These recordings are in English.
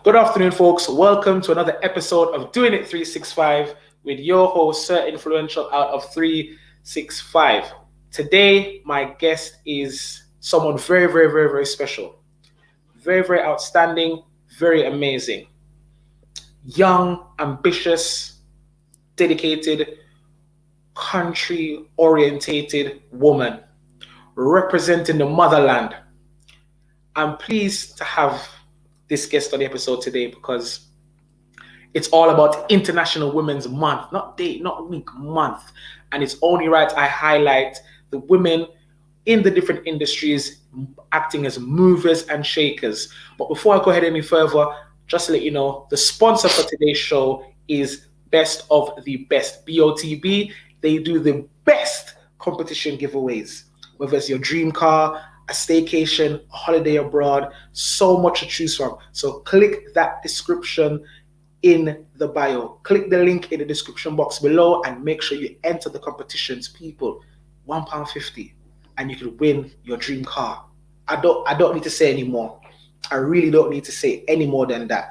Good afternoon, folks. Welcome to another episode of Doing It 365 with your host, Sir Influential out of 365. Today, my guest is someone very, very, very, very special. Very, very outstanding, very amazing. Young, ambitious, dedicated, country orientated woman representing the motherland. I'm pleased to have this guest on the episode today because it's all about International Women's Month, not day, not week, month. And it's only right I highlight the women in the different industries acting as movers and shakers. But before I go ahead any further, just to let you know, the sponsor for today's show is Best of the Best, BOTB. They do the best competition giveaways, whether it's your dream car, a staycation, a holiday abroad, so much to choose from. So click that description in the bio. Click the link in the description box below and make sure you enter the competitions, people. £1.50 and you can win your dream car. I don't need to say any more. I really don't need to say any more than that.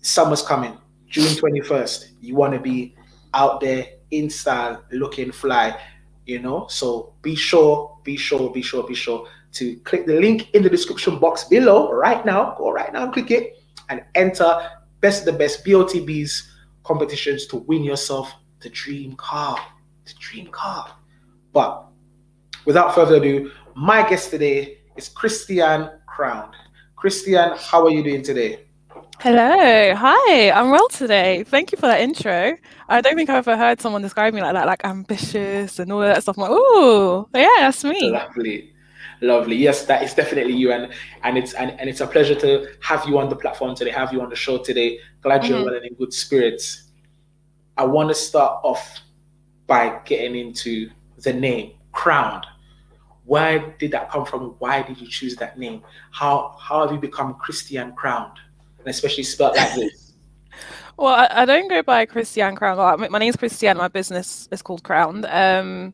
Summer's coming, June 21st. You want to be out there in style, looking fly, So be sure to click the link in the description box below right now. Go right now and click it and enter Best of the Best BOTB's competitions to win yourself the dream car. The dream car. But without further ado, my guest today is Christiane Krowned. Christiane, how are you doing today? Hello, hi, I'm well today. Thank you for that intro. I don't think I've ever heard someone describe me like that, like ambitious and all that stuff. I'm like, ooh, yeah, that's me. Lovely. Yes, that is definitely you, and it's a pleasure to have you on the platform today, have you on the show today. Glad you're well and in good spirits. I want to start off by getting into the name Krowned. Where did that come from? Why did you choose that name? How have you become Christiane Krowned, and especially spelled like this? Well, I don't go by Christiane Krowned. My name's Christiane. My business is called Krowned.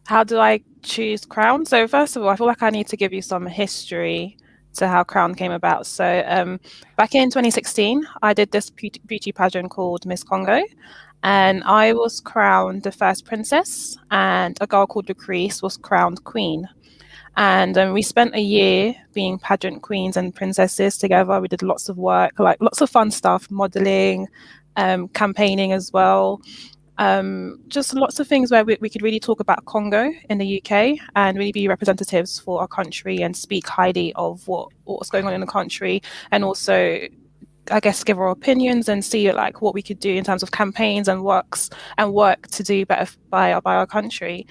How do I choose Krowned? So first of all, I feel like I need to give you some history to how Krowned came about. So back in 2016, I did this beauty pageant called Miss Congo, and I was crowned the first princess, and a girl called Lucrece was crowned queen. And we spent a year being pageant queens and princesses together. We did lots of work, like lots of fun stuff, modeling, campaigning as well. Just lots of things where we could really talk about Congo in the UK and really be representatives for our country and speak highly of what's going on in the country, and also I guess give our opinions and see like what we could do in terms of campaigns and work to do better by our country.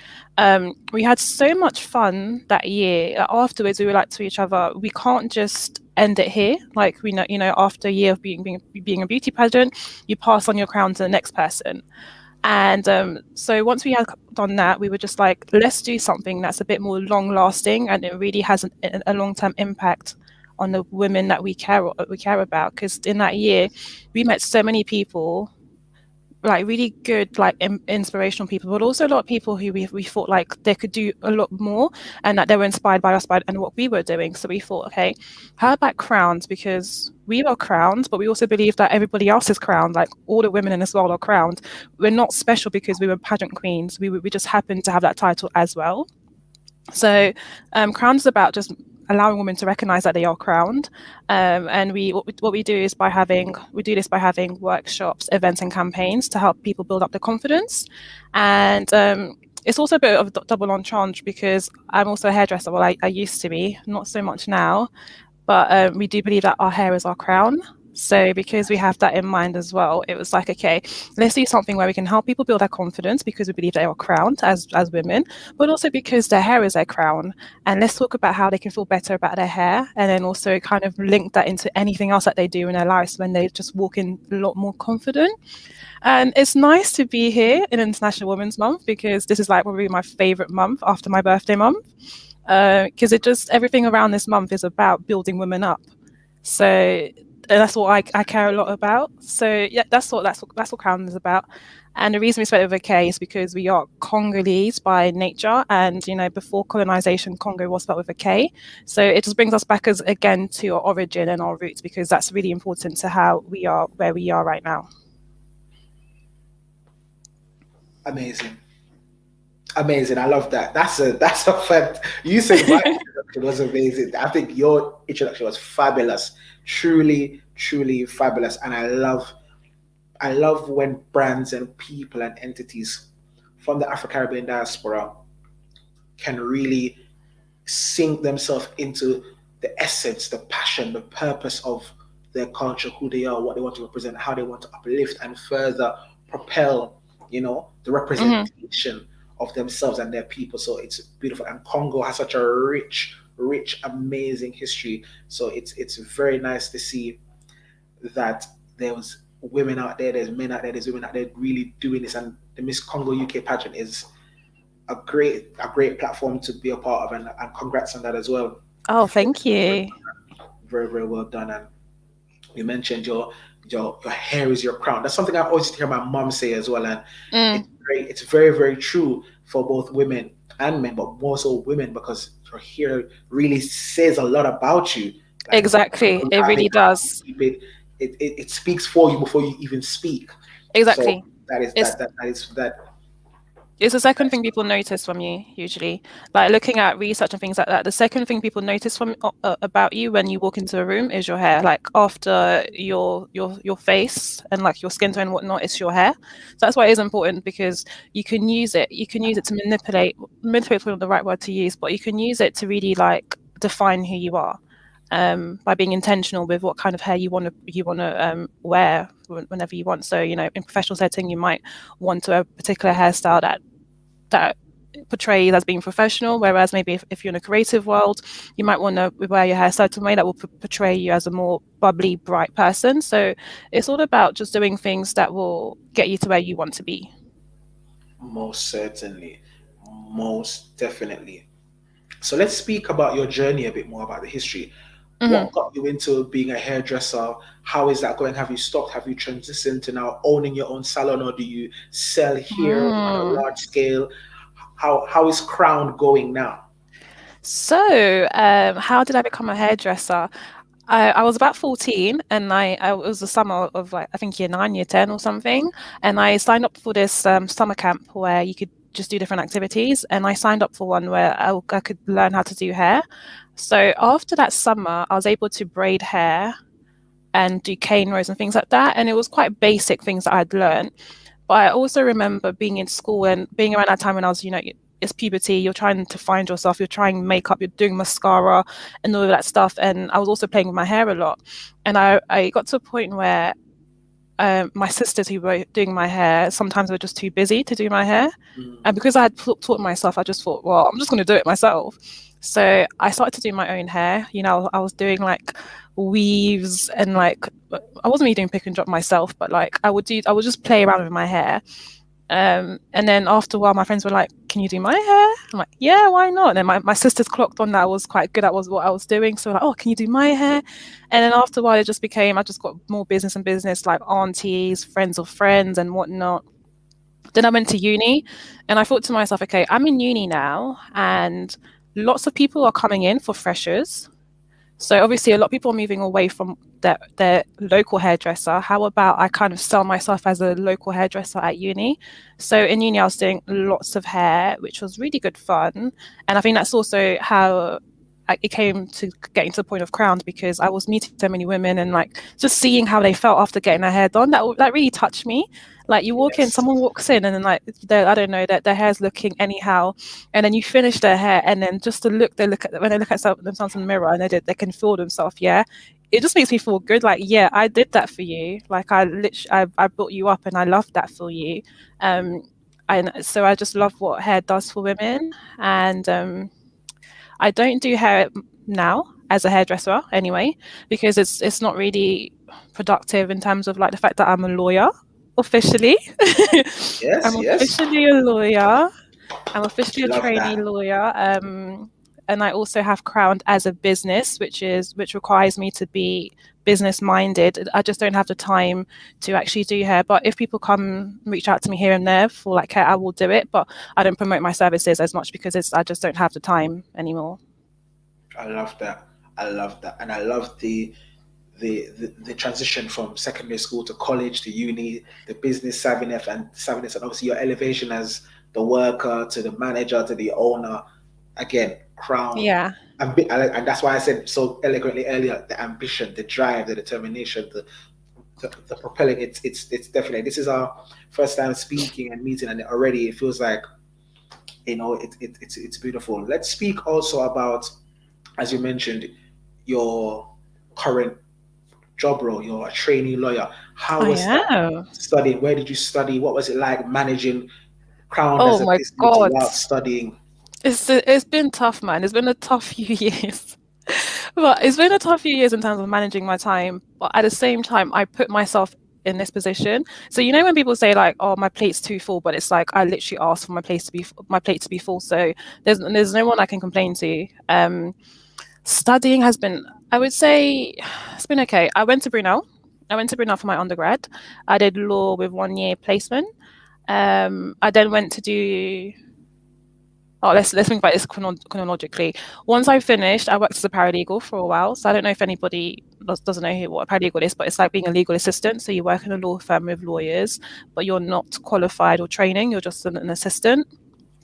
We had so much fun that year. Afterwards, we were like to each other, we can't just end it here. Like we know, after a year of being a beauty pageant, you pass on your crown to the next person. And so once we had done that, we were just like, let's do something that's a bit more long lasting and it really has a long-term impact on the women that we care about. Because in that year, we met so many people, like really good, like inspirational people, but also a lot of people who we thought like they could do a lot more and that they were inspired by us and what we were doing. So we thought, okay, how about crowns? Because we were crowned, but we also believe that everybody else is crowned. Like all the women in this world are crowned. We're not special because we were pageant queens. We just happened to have that title as well. So Crowned is about just allowing women to recognize that they are crowned, and what we do is by having workshops, events and campaigns to help people build up their confidence. And it's also a bit of a double entendre because I'm also a hairdresser. Well, I used to be, not so much now, but we do believe that our hair is our crown. So because we have that in mind as well, it was like, okay, let's do something where we can help people build their confidence because we believe they are crowned as women, but also because their hair is their crown. And let's talk about how they can feel better about their hair, and then also kind of link that into anything else that they do in their lives when they just walk in a lot more confident. And it's nice to be here in International Women's Month because this is like probably my favorite month after my birthday month, because everything around this month is about building women up. So that's what I care a lot about. So yeah, that's what Crown is about. And the reason we spell it with a K is because we are Congolese by nature, and before colonization, Congo was spelled with a K. So it just brings us back as again to our origin and our roots, because that's really important to how we are where we are right now. Amazing. Amazing. I love that. That's a fact. You said my introduction was amazing. I think your introduction was fabulous. Truly, truly fabulous. And I love when brands and people and entities from the Afro-Caribbean diaspora can really sink themselves into the essence, the passion, the purpose of their culture, who they are, what they want to represent, how they want to uplift and further propel, the Hmm. representation of themselves and their people. So it's beautiful. And Congo has such a rich, rich, amazing history. So it's very nice to see that there was women out there, there's men out there, there's women out there really doing this. And the Miss Congo UK pageant is a great platform to be a part of, and congrats on that as well. Oh, thank you. Very, very well done. And you mentioned your hair is your crown. That's something I always hear my mom say as well. And Mm, it's very, very true for both women and men, but more so women, because your hair really says a lot about you. Like, exactly. It having really does. it speaks for you before you even speak. So Exactly. that is It's that. It's the second thing people notice from you usually. Like looking at research and things like that. The second thing people notice from about you when you walk into a room is your hair. Like after your face and like your skin tone and whatnot, it's your hair. So that's why it is important, because you can use it. You can use it to manipulate. Manipulate is not the right word to use, but you can use it to really like define who you are. By being intentional with what kind of hair you want to wear whenever you want. So in professional setting, you might want a particular hairstyle that portrays as being professional, whereas maybe if you're in a creative world, you might want to wear your hair a certain way that will portray you as a more bubbly, bright person. So it's all about just doing things that will get you to where you want to be. Most certainly, most definitely. So let's speak about your journey a bit more, about the history. Hmm. What got you into being a hairdresser? How is that going? Have you stopped? Have you transitioned to now owning your own salon, or do you sell here on a Mm. large scale? How is Crown going now? So, how did I become a hairdresser? I was about 14, and I was the summer of like I think year 9, year 10 or something, and I signed up for this summer camp where you could just do different activities, and I signed up for one where I could learn how to do hair. So after that summer, I was able to braid hair and do cane rows and things like that, and it was quite basic things that I'd learned. But I also remember being in school and being around that time when I was, it's puberty, you're trying to find yourself, you're trying makeup, you're doing mascara and all of that stuff. And I was also playing with my hair a lot. And I got to a point where my sisters who were doing my hair sometimes were just too busy to do my hair. Mm. And because I had taught myself, I just thought, well, I'm just going to do it myself. So I started to do my own hair. I was doing like weaves and like I wasn't really doing pick and drop myself, but like I would just play around with my hair. And then after a while, my friends were like, "Can you do my hair?" I'm like, "Yeah, why not?" And then my sisters clocked on that I was quite good at what I was doing, so like, "Oh, can you do my hair?" And then after a while, it just became I just got more business and business, like aunties, friends of friends, and whatnot. Then I went to uni, and I thought to myself, "Okay, I'm in uni now, and lots of people are coming in for freshers." So obviously, a lot of people are moving away from their local hairdresser. How about I kind of sell myself as a local hairdresser at uni? So in uni, I was doing lots of hair, which was really good fun. And I think that's also how it came to getting to the point of Crowned, because I was meeting so many women and like just seeing how they felt after getting their hair done. That really touched me. Like you walk in, Yes. someone walks in, and then like I don't know that their hair's looking anyhow, and then you finish their hair, and then just to look, they look at when they look at themselves in the mirror, and they can feel themselves. Yeah, it just makes me feel good. Like yeah, I did that for you. Like I literally, I built you up, and I love that for you. Um, and so I just love what hair does for women, and I don't do hair now as a hairdresser anyway, because it's not really productive in terms of like the fact that I'm a lawyer officially. I'm Yes, yes. officially a lawyer. I'm officially a Love trainee that. lawyer. and I also have Krowned as a business, which requires me to be business minded. I just don't have the time to actually do hair. But if people come reach out to me here and there for like hair, I will do it. But I don't promote my services as much because I just don't have the time anymore. I love that. I love that, and I love the transition from secondary school to college to uni, the business savviness, and obviously your elevation as the worker to the manager to the owner. Again, crown. Yeah. And that's why I said so eloquently earlier: the ambition, the drive, the determination, the propelling. It's definitely. This is our first time speaking and meeting, and already it feels like it's beautiful. Let's speak also about, as you mentioned, your current job role. You're a trainee lawyer. How was that studying? Where did you study? What was it like managing Krowned as Oh a my business God. while studying? It's been tough, man. It's been a tough few years. But it's been a tough few years in terms of managing my time. But at the same time, I put myself in this position. So you know when people say like, "Oh, my plate's too full," but it's like I literally asked for my plate to be full. So there's no one I can complain to. Studying has been, I would say, it's been okay. I went to Brunel for my undergrad. I did law with 1 year placement. I then went to do. Oh, let's think about this chronologically. Once I finished, I worked as a paralegal for a while. So I don't know if anybody doesn't know what a paralegal is, but it's like being a legal assistant. So you work in a law firm with lawyers, but you're not qualified or training. You're just an assistant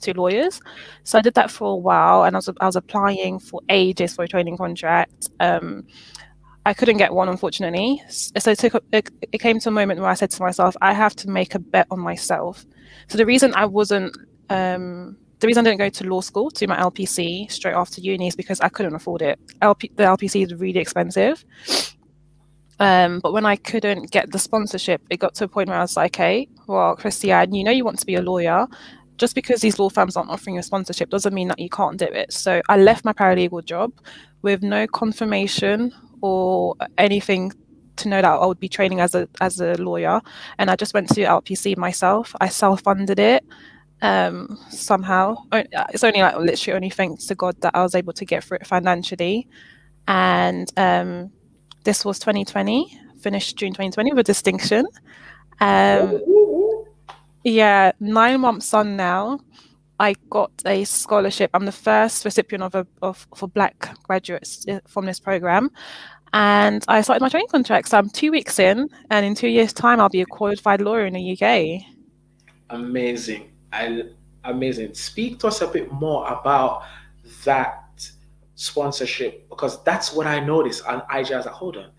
to lawyers. So I did that for a while, and I was applying for ages for a training contract. I couldn't get one, unfortunately. So it came to a moment where I said to myself, I have to make a bet on myself. So the reason I didn't go to law school to my LPC straight after uni is because I couldn't afford it. The LPC is really expensive. But when I couldn't get the sponsorship, it got to a point where I was like, okay, well, Christiane, you want to be a lawyer. Just because these law firms aren't offering you a sponsorship doesn't mean that you can't do it. So I left my paralegal job with no confirmation or anything to know that I would be training as a lawyer. And I just went to LPC myself. I self-funded it. Somehow it's only like literally only thanks to God that I was able to get through it financially. And this was 2020, finished June 2020 with distinction. Yeah, 9 months on now, I got a scholarship. I'm the first recipient for Black graduates from this program. And I started my training contract. So I'm 2 weeks in, and in 2 years' time, I'll be a qualified lawyer in the UK. Amazing. Amazing. Speak to us a bit more about that sponsorship, because that's what I noticed on IG. I was like, hold on,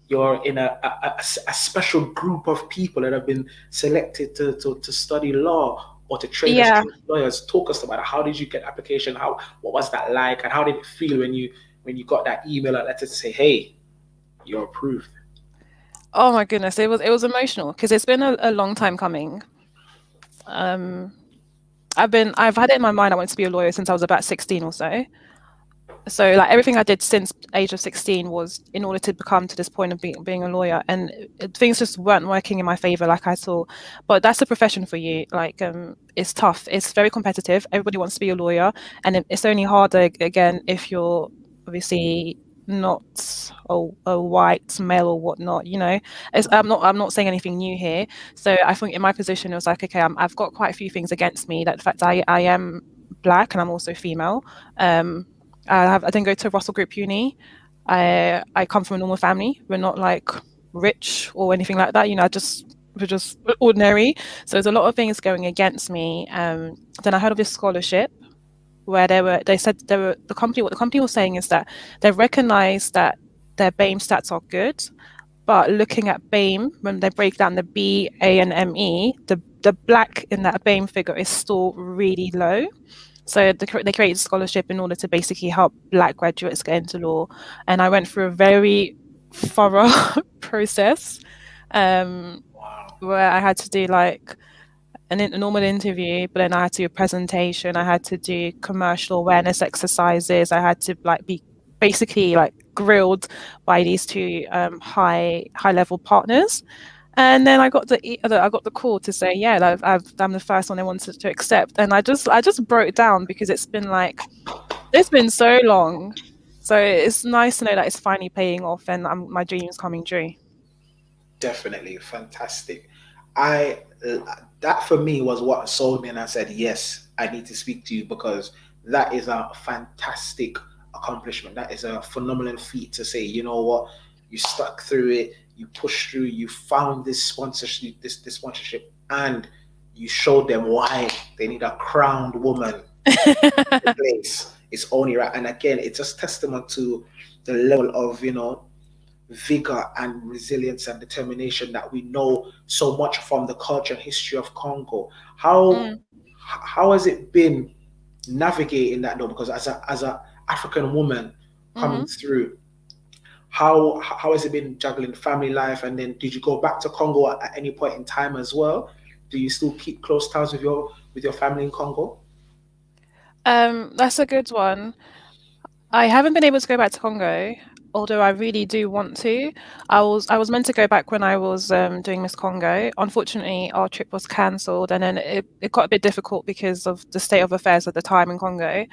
you're in a special group of people that have been selected to study law or to train as lawyers. Talk us about it. How did you get the application? What was that like, and how did it feel when you got that email or letter to say, hey, you're approved? Oh my goodness, it was emotional because it's been a long time coming. I've had it in my mind I wanted to be a lawyer since I was about 16 or so. So like everything I did since age of 16 was in order to become to this point of being a lawyer, and things just weren't working in my favor like I saw. But that's a profession for you. Like it's tough. It's very competitive. Everybody wants to be a lawyer, and it's only harder again if you're obviously not a white male or whatnot. I'm not saying anything new here. So I think in my position it was like, okay, I've got quite a few things against me. That the fact I am Black and I'm also female. I didn't go to Russell Group Uni. I come from a normal family. We're not like rich or anything like that. We're just ordinary. So there's a lot of things going against me. Then I heard of this scholarship where what the company was saying is that they recognize that their BAME stats are good, but looking at BAME, when they break down the B, A, and ME, the Black in that BAME figure is still really low. So they created a scholarship in order to basically help Black graduates get into law. And I went through a very thorough process where I had to do like a normal interview, but then I had to do a presentation. I had to do commercial awareness exercises. I had to be basically grilled by these two high level partners. And then I got the call to say, yeah, I'm the first one they wanted to accept. And I just broke down because it's been It's been so long. So it's nice to know that it's finally paying off and my dream's coming true. Definitely fantastic. I that for me was what sold me, and I said yes, I need to speak to you because that is a fantastic accomplishment. That is a phenomenal feat to say. You know what? You stuck through it. You pushed through. You found this sponsorship, this sponsorship, and you showed them why they need a crowned woman in the place. It's only right. And again, it's just testament to the level of vigor and resilience and determination that we know so much from the culture and history of Congo. Mm, How has it been navigating that though? Because as a African woman coming hmm through, how has it been juggling family life? And then did you go back to Congo at any point in time as well? Do you still keep close ties with your family in Congo? That's a good one. I haven't been able to go back to Congo, although I really do want to. I was meant to go back when I was doing Miss Congo. Unfortunately, our trip was cancelled, and then it got a bit difficult because of the state of affairs at the time in Congo.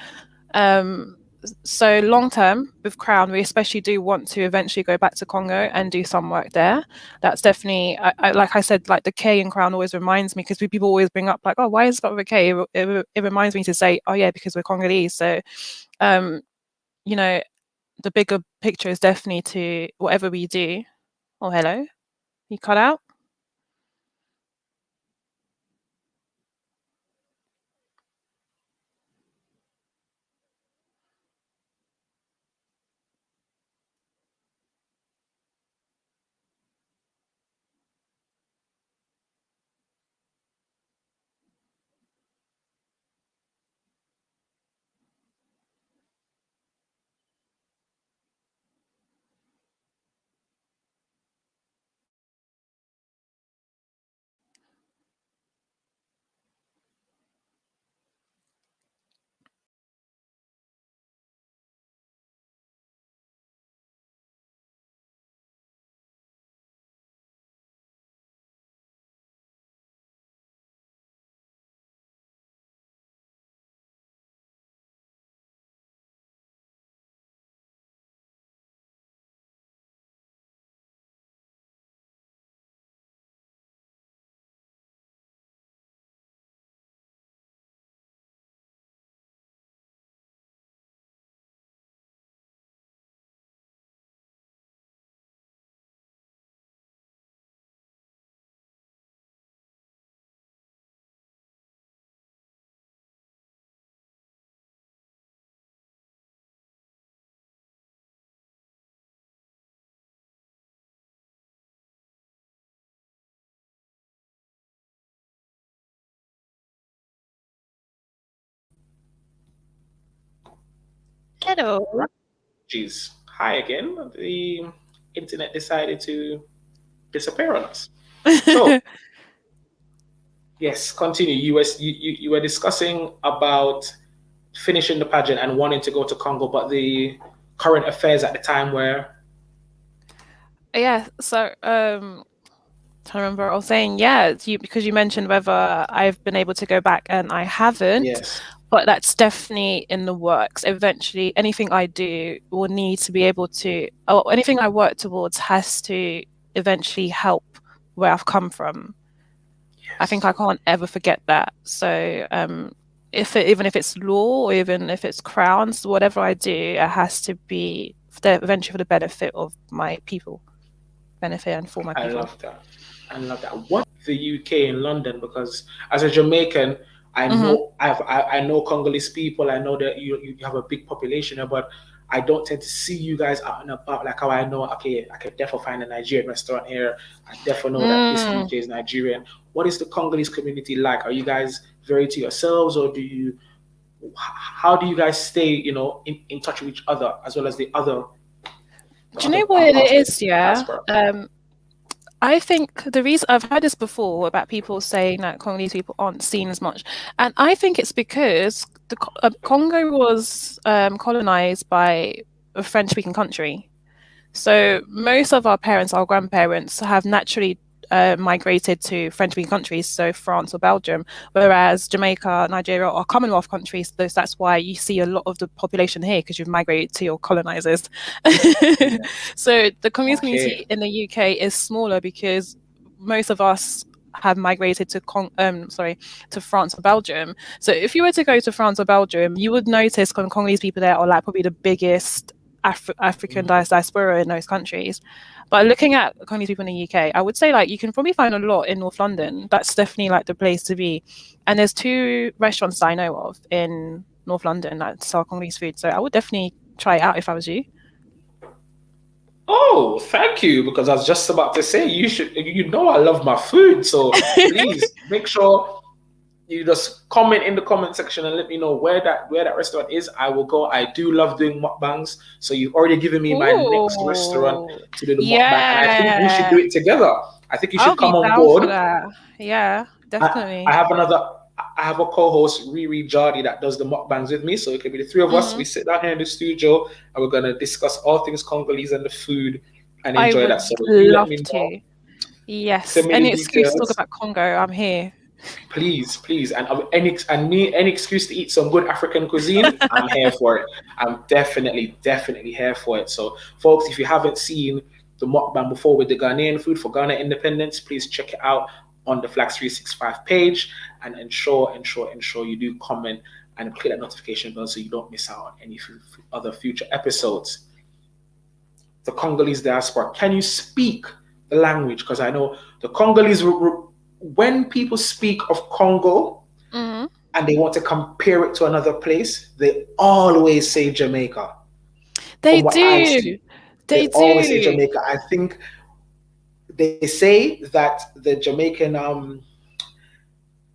Um, so long term with Crown, we especially do want to eventually go back to Congo and do some work there. That's definitely, like I said, like the K in Crown always reminds me because people always bring up like, oh, why is it got with a K? It reminds me to say, oh yeah, because we're Congolese. So, um, you know, the bigger picture is definitely to whatever we do. Oh, hello, you cut out. Hello. Right. Jeez. Hi again. The internet decided to disappear on us. So yes, continue. You were discussing about finishing the pageant and wanting to go to Congo, but the current affairs at the time were Yeah, so I remember I was saying, yeah, you because you mentioned whether I've been able to go back and I haven't, yes, but that's definitely in the works. Eventually, anything I do will need to be able to, or anything I work towards has to eventually help where I've come from. I think yes. I can't ever forget that. So, even if it's law or even if it's crowns, whatever I do, it has to be eventually for the benefit of my people, benefit and for my I people. love that. I love that. What the UK in London? Because as a Jamaican, Hmm I know Congolese people. I know that you have a big population here, but I don't tend to see you guys out and about like how I know. Okay, I could definitely find a Nigerian restaurant here. I definitely know that this Mm. DJ is Nigerian. What is the Congolese community like? Are you guys very to yourselves, or do you? How do you guys stay, in touch with each other as well as the Do you other know what it parts of the is? Yeah. diaspora? I think the reason I've heard this before about people saying that Congolese people aren't seen as much, and I think it's because Congo was colonized by a French-speaking country. So most of our parents, our grandparents, have naturally migrated to French-speaking countries, so France or Belgium, whereas Jamaica, Nigeria are Commonwealth countries. So that's why you see a lot of the population here, because you've migrated to your colonizers. Yeah. So the Congolese community Okay. in the UK is smaller because most of us have migrated to France or Belgium. So if you were to go to France or Belgium, you would notice Congolese people there are like probably the biggest African diaspora in those countries. But looking at Congolese people in the UK, I would say like you can probably find a lot in North London. That's definitely like the place to be. And there's 2 restaurants that I know of in North London that sell Congolese food. So I would definitely try it out if I was you. Oh, thank you. Because I was just about to say you should. You know, I love my food, so please make sure you just comment in the comment section and let me know where that restaurant is. I will go. I do love doing mukbangs, so you've already given me my next restaurant Ooh, to do the mukbang, and I think we should do yeah. it together. I think you I'll should be come on down for board. that. Yeah, I definitely. have another. I have a co-host, Riri Jardy, that does the mukbangs with me. So it can be the 3 of us. We Mhm. sit down here in the studio and we're gonna discuss all things Congolese and the food and I enjoy that. would So you let love me know. to. Yes. Send me the Any excuse to talk details. about Congo, I'm here. Please, and any excuse to eat some good African cuisine, I'm here for it. I'm definitely here for it. So, folks, if you haven't seen the mukbang before with the Ghanaian food for Ghana independence, please check it out on the Flags 365 page, and ensure you do comment and click that notification bell so you don't miss out on any other future episodes. The Congolese diaspora, can you speak the language? Because I know the Congolese, when people speak of Congo Mhm. and they want to compare it to another place, they always say Jamaica. They From what I do. see, They they always say do. Jamaica. I think they say that the Jamaican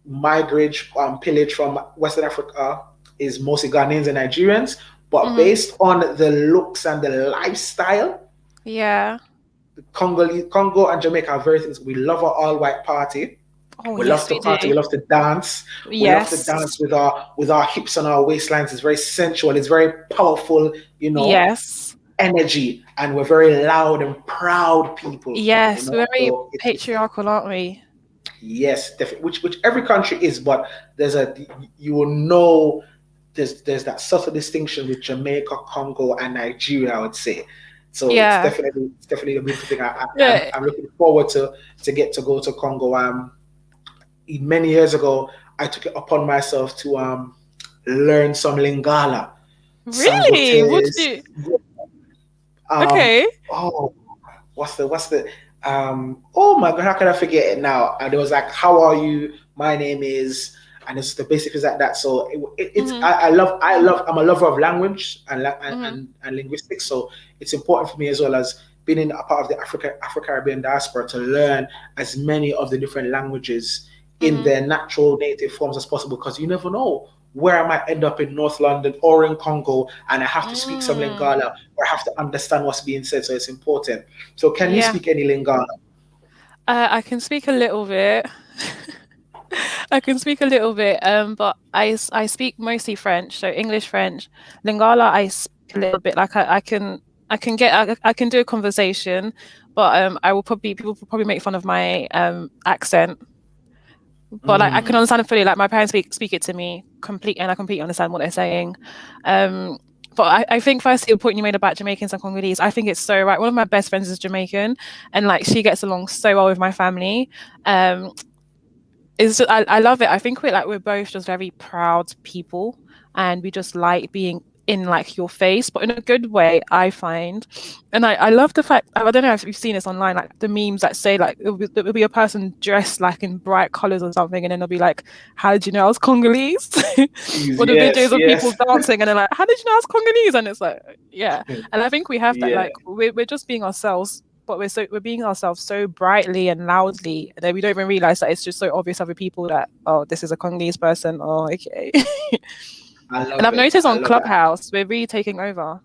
migrate pillage from Western Africa is mostly Ghanaians and Nigerians, but Mhm. based on the looks and the lifestyle, Yeah. Congo and Jamaica are very things. We love our all-white party. Oh, We love yes, to we party. do. We love to dance. We love to dance Yes. with our hips on our waistlines. It's very sensual. It's very powerful. Yes. Energy, and we're very loud and proud people. Yes. We're very So it's patriarchal, aren't we? yes, definitely. Which every country is, but there's a you will know there's that subtle distinction with Jamaica, Congo, and Nigeria, I would say. So Yeah. it's definitely a beautiful thing. Yeah. I'm looking forward to get to go to Congo. Many years ago, I took it upon myself to learn some Lingala, Really? Would Sangotes. you? Um, Okay. oh, what's the oh my god, how can I forget it now? And it was like, how are you? My name is, and it's the basic is like that. So it's Mhm. I'm a lover of language Mhm. and linguistics. So it's important for me as well as being in a part of the Afro Caribbean diaspora to learn as many of the different languages in Mhm. their natural native forms as possible, because you never know where I might end up in North London or in Congo, and I have to speak some Mm. Lingala or I have to understand what's being said. So it's important. So can you Yeah. speak any Lingala? I can speak a little bit. I can speak a little bit, but I speak mostly French, so English, French. Lingala, I speak a little bit. Like I can do a conversation, but I will probably people will probably make fun of my accent. But like I can Mm. understand it fully. Like my parents speak it to me complete, and I completely understand what they're saying. Um, but I think firstly the point you made about Jamaicans and Congolese, I think it's so right. One of my best friends is Jamaican, and like she gets along so well with my family. Um, it's just, I love it. I think we're both just very proud people, and we just like being in like your face, but in a good way, I find. And I love the fact, I don't know if you've seen this online, like the memes that say like it'll be a person dressed like in bright colors or something, and then they'll be like, "How did you know I was Congolese?" Please, Or the yes, videos of people yes. dancing, and they're like, "How did you know I was Congolese?" And it's like, yeah. And I think we have that. Yeah, Like we're just being ourselves, but we're being ourselves so brightly and loudly that we don't even realize that it's just so obvious to other people that, oh, this is a Congolese person. Oh, okay. I And love I've it. noticed I on love it. Clubhouse we're really taking over.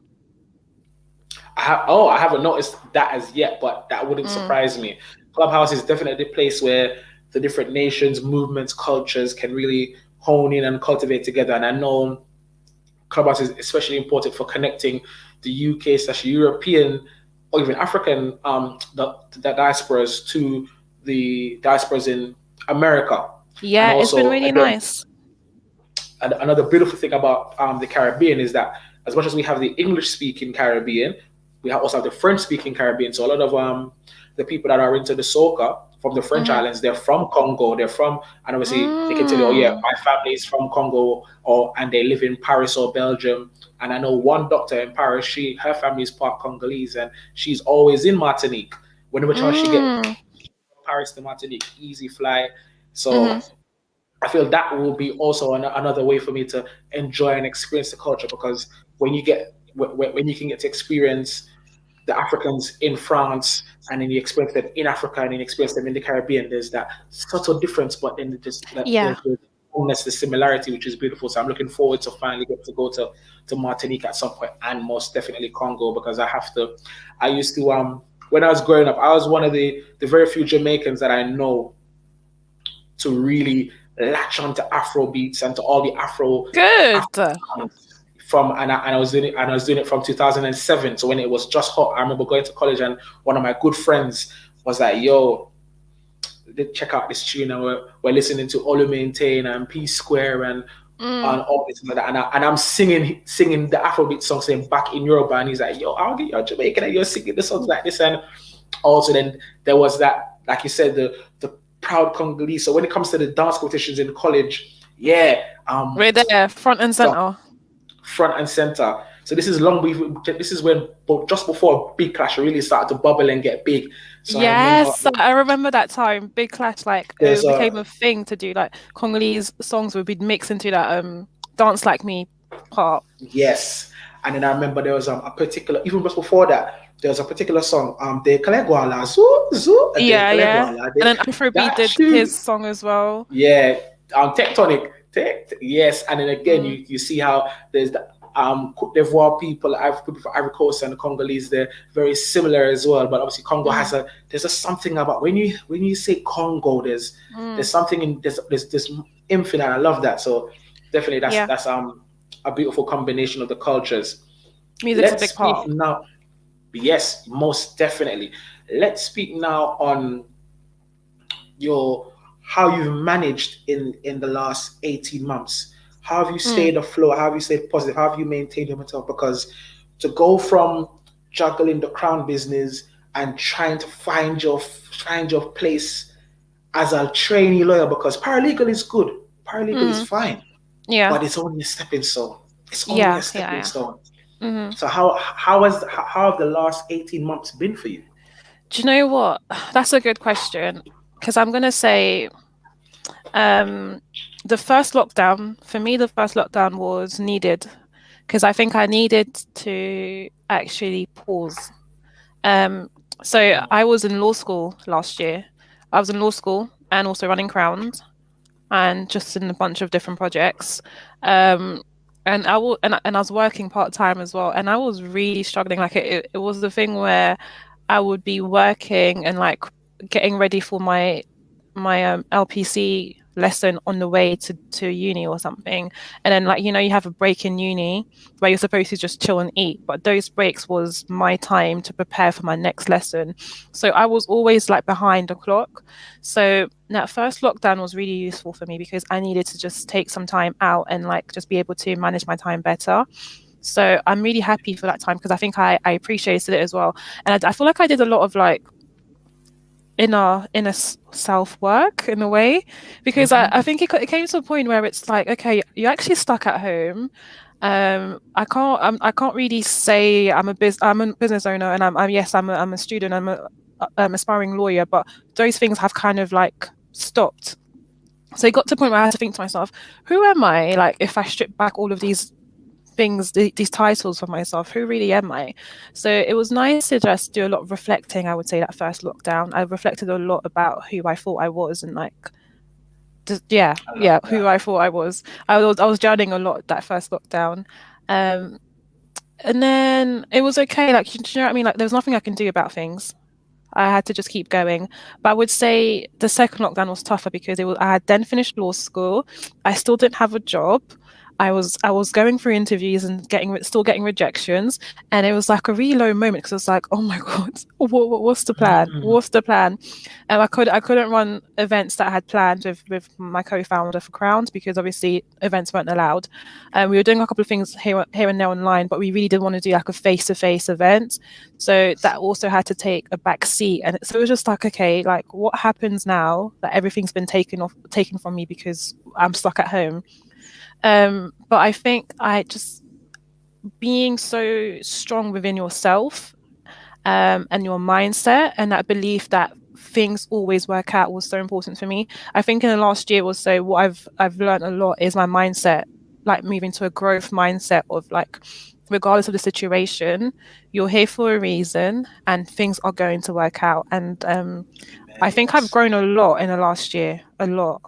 I haven't noticed that as yet, but that wouldn't Mm, surprise me. Clubhouse is definitely a place where the different nations, movements, cultures can really hone in and cultivate together. And I know Clubhouse is especially important for connecting the UK slash European or even African the diasporas to the diasporas in America. And Yeah, it's been also, really again, nice. another beautiful thing about the Caribbean is that as much as we have the English speaking Caribbean, we also have the French speaking Caribbean. So a lot of the people that are into the soca from the French Mm-hmm. islands, they're from Congo. They're from, and obviously they can tell you, oh yeah, Mm. my family is from Congo, or and they live in Paris or Belgium. And I know one doctor in Paris. Her family is part Congolese, and she's always in Martinique. Whenever chance she get Mm. Paris to Martinique, easy fly. So Mm-hmm. I feel that will be also another way for me to enjoy and experience the culture, because when you can get to experience the Africans in France, and then you experience them in Africa, and then you experience them in the Caribbean, there's that subtle difference, but then just that Yeah. the the similarity, which is beautiful. So I'm looking forward to finally get to go to Martinique at some point, and most definitely Congo, because I used to when I was growing up, I was one of the very few Jamaicans that I know to really latch onto Afro beats and to all the Afro Good. sounds from, and I was doing it from 2007. So when it was just hot, I remember going to college, and one of my good friends was like, "Yo, check out this tune," and we're listening to Olu Maintain and P Square and Mm. all this and that, and I'm singing the Afrobeat song, saying "Back in Europe," and he's like, "Yo, I'll get you Jamaican, and you're singing the songs like this." And also then there was that, like you said, the proud Congolese. So when it comes to the dance competitions in college, yeah, We're there, front and so center. front and center. So this is this is when, just before Big Clash really started to bubble and get big. So I remember Yes, I remember that time. Big Clash, like there's it became a thing to do. Like Congolese songs would be mixed into that "Dance Like Me" part. yes, and then I remember there was a particular, even just before that, there was a particular song, De Kalegwala, Zoo Zoo, De Yeah, yeah. Kalegwala, And then Afrobeat that did his tune. song as well. Yeah, tectonic, yes, and then again Mm. you see how there's the Cote d'Ivoire people, people from Ivory Coast and the Congolese, they're very similar as well. But obviously Congo Mm. there's a something about when you say Congo, there's Mm. something in there's this infinite. I love that. So definitely Yeah, that's a beautiful combination of the cultures. music's a Let's big speak part. now. Yes, most definitely. Let's speak now on your how you've managed in the last 18 months. How have you Mm. stayed afloat? How have you stayed positive? How have you maintained your mental? Because to go from juggling the crown business and trying to find your place as a trainee lawyer, because paralegal is good, paralegal is Mm. fine, Yeah, but it's only a stepping stone. It's only yeah, a yeah, stepping yeah. stone. Hmm. So how have the last 18 months been for you? Do you know what? That's a good question because I'm gonna say um the first lockdown for me, the first lockdown was needed because I think I needed to actually pause. Um, so I was in law school last year. I was in law school and also running Krowned and just in a bunch of different projects. Um, and I was working part time as well, and I was really struggling. Like it was the thing where I would be working and like getting ready for my LPC lesson on the way to uni or something, and then like you have a break in uni where you're supposed to just chill and eat, but those breaks was my time to prepare for my next lesson. So I was always like behind the clock. So that first lockdown was really useful for me because I needed to just take some time out and like just be able to manage my time better. So I'm really happy for that time because I think I appreciated it as well. And I feel like I did a lot of like inner self work in a way because I Mhm. think it came to a point where it's like, okay, you're actually stuck at home. I can't really say I'm a business owner and I'm yes I'm a student, I'm a aspiring lawyer, but those things have kind of like stopped. So it got to a point where I had to think to myself, who am I? Like if I strip back all of these things, these titles for myself, who really am I? So it was nice to just do a lot of reflecting. I would say that first lockdown I reflected a lot about who I thought I was and like I love yeah, who that. I thought I was. I was journaling a lot that first lockdown. um and then it was okay, like do you know what I mean, like there was nothing I can do about things. I had to just keep going. But I would say the second lockdown was tougher because I had then finished law school. I still didn't have a job. I was going through interviews and still getting rejections, and it was like a really low moment because I was like, oh my God, what's the plan? Mm. What's the plan? And I couldn't run events that I had planned with my co-founder for Krowned because obviously events weren't allowed. And we were doing a couple of things here and there online, but we really didn't want to do like a face-to-face event. So that also had to take a back seat. And so it was just like, okay, like what happens now that everything's been taken from me because I'm stuck at home? But I think being so strong within yourself, and your mindset and that belief that things always work out was so important for me. I think in the last year or so, what I've learned a lot is my mindset, like moving to a growth mindset of like, regardless of the situation, you're here for a reason and things are going to work out. And I think I've Yes. grown a lot in the last year, a lot.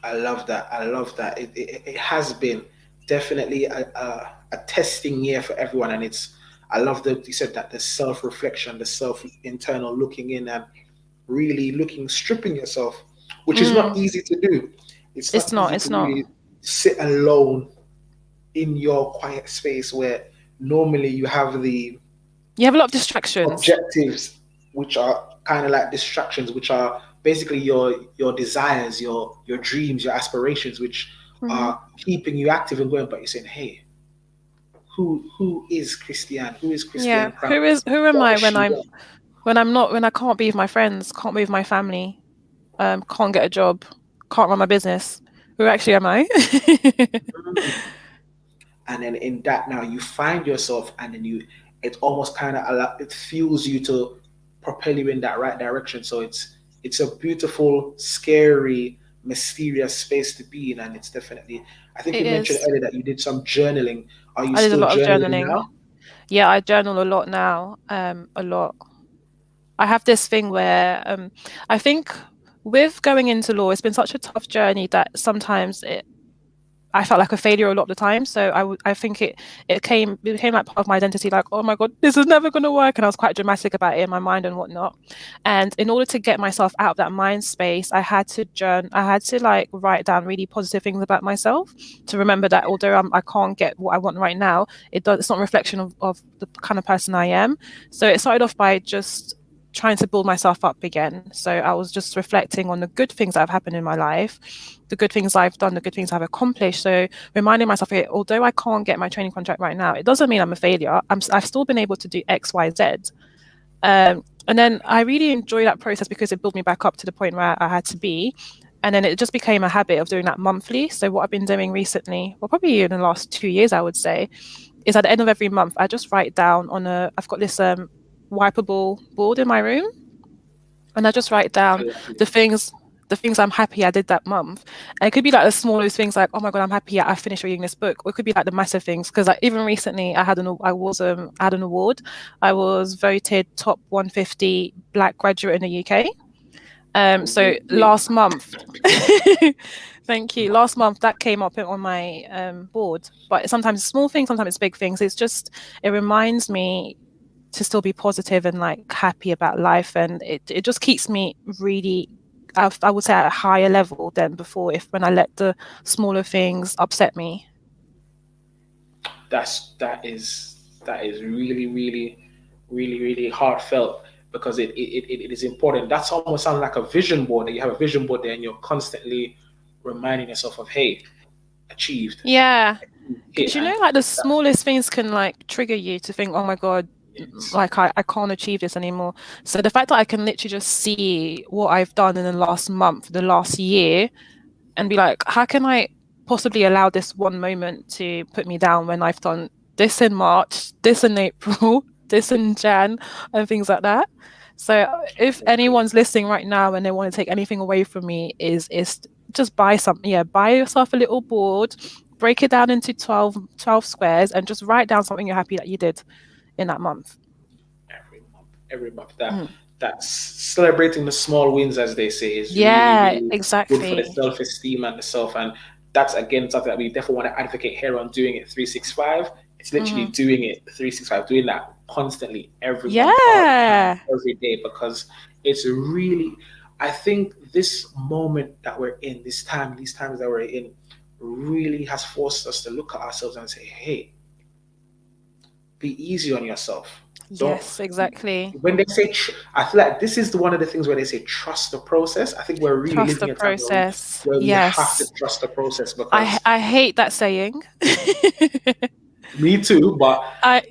I love that. I love that. It has been definitely a testing year for everyone. And I love that you said that the self reflection, the self internal looking in and really stripping yourself, which is not Mm, easy to do. It's it's not not. easy It's to not. really sit alone in your quiet space where normally you have the You have a lot of distractions. objectives, which are kind of like distractions, which are basically your desires, your dreams, your aspirations, which Hmm. are keeping you active and going. But you're saying, hey, who is Christiane? Who is Yeah. Christiane Crown? Who am What I does she want? when I can't be with my friends, can't be with my family, can't get a job, can't run my business? Who actually am I? Mm. And then in that now you find yourself, and then it almost kind of it fuels you to propel you in that right direction. So it's a beautiful, scary, mysterious space to be in, and it's definitely. I think It you mentioned is. earlier that you did some journaling. Are you I did a still lot of journaling journaling. now? Yeah, I journal a lot now. A lot. I have this thing where I think with going into law, it's been such a tough journey that sometimes I felt like a failure a lot of the time. So I think it became like part of my identity, like, oh my God, this is never gonna work. And I was quite dramatic about it in my mind and whatnot. And in order to get myself out of that mind space, I had to like write down really positive things about myself to remember that although I can't get what I want right now, it's not a reflection of the kind of person I am. So it started off by just trying to build myself up again. So I was just reflecting on the good things that have happened in my life, the good things I've done, the good things I've accomplished. So reminding myself, okay, although I can't get my training contract right now, it doesn't mean I'm a failure. I've still been able to do X, Y, Z. And then I really enjoy that process because it built me back up to the point where I had to be. And then it just became a habit of doing that monthly. So what I've been doing recently, well, probably in the last 2 years, I would say, is at the end of every month, I just write down I've got this wipeable board in my room, and I just write I down love the it. things the things I'm happy I did that month. And it could be like the smallest things like, oh my God, I'm happy I finished reading this book. Or it could be like the massive things. Because like even recently I had an award. I was voted top 150 Black graduate in the UK. So Wait. last month, thank you. Last month that came up on my board. But sometimes it's small things, sometimes it's big things. It reminds me to still be positive and like happy about life, and it just keeps me really, I would say, at a higher level than before if when I let the smaller things upset me. That is really really heartfelt because it is important. That's almost sounds like a vision board. That you have a vision board there and you're constantly reminding yourself of, hey, achieved, Yeah, hit, because and like the that, smallest things can like trigger you to think, oh my God, it's like I can't achieve this anymore. So the fact that I can literally just see what I've done in the last month, the last year, and be like, how can I possibly allow this one moment to put me down when I've done this in March, this in April, this in Jan, and things like that. So if anyone's listening right now and they want to take anything away from me, is just buy something. Yeah, buy yourself a little board, break it down into 12 squares, and just write down something you're happy that you did in that month. every month that Mm. that's celebrating the small wins, as they say, is really Yeah, really good for the exactly. self-esteem and the self. And that's again something that we definitely want to advocate here on doing it 365. It's literally Hmm. doing it 365, doing that constantly every month, all the time, Yeah. every day, because it's really, I think this moment that we're in, this time, these times that we're in, really has forced us to look at ourselves and say, hey, be easy on yourself. Don't, Yes, exactly. when they say, I feel like this is one of the things where they say trust the process. I think we're really Trust living the in a time process. where we have to Yes. trust the process because I hate that saying. me too, but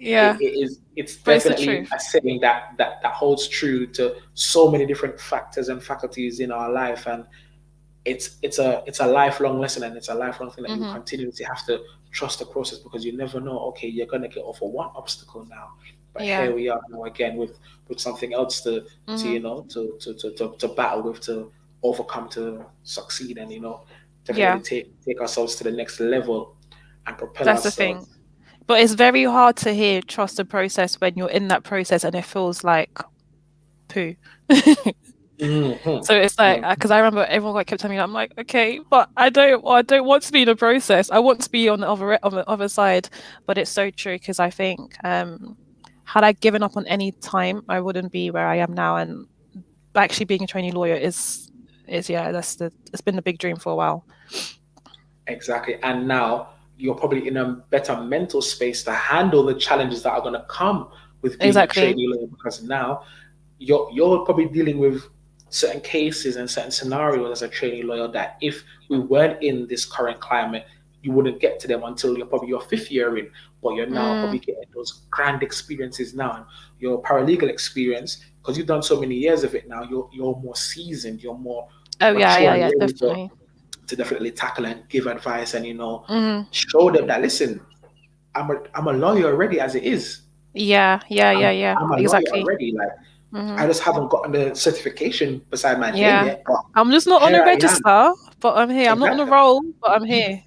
Yeah, it's but it's the definitely truth. a saying that holds true to so many different factors and faculties in our life, and it's a lifelong lesson, and it's a lifelong thing that you Hmm. continuously have to trust the process because you never know. Okay, you're gonna get over one obstacle now, but Yeah. here we are now again with something else to Hmm. to battle with, to overcome, to succeed, and definitely Yeah, take ourselves to the next level and propel that's the thing. ourselves. But it's very hard to hear trust the process when you're in that process and it feels like poo. Hmm. So it's like, because I remember everyone like kept telling me, I'm like, okay, but I don't want to be in a process. I want to be on the other side. But it's so true because I think, had I given up on any time, I wouldn't be where I am now. And actually being a trainee lawyer is yeah, it's been a big dream for a while. Exactly. And now you're probably in a better mental space to handle the challenges that are going to come with being a Exactly. trainee lawyer, because now you're probably dealing with certain cases and certain scenarios as a trainee lawyer that if we weren't in this current climate, you wouldn't get to them until you're probably your fifth year in. But you're now Mm. probably getting those grand experiences now. And your paralegal experience, because you've done so many years of it now, you're more seasoned, you're more Oh yeah, mature yeah, and yeah, ready definitely. to definitely tackle and give advice and Hmm. show them that, listen, I'm a lawyer already as it is. Yeah, yeah, yeah, I'm yeah, I'm a lawyer exactly. already. Like, Hmm. I just haven't gotten the certification beside my name Yeah. yet, but I'm just not on here a I am. register, but I'm here. I'm not on a Exactly. roll, but I'm here.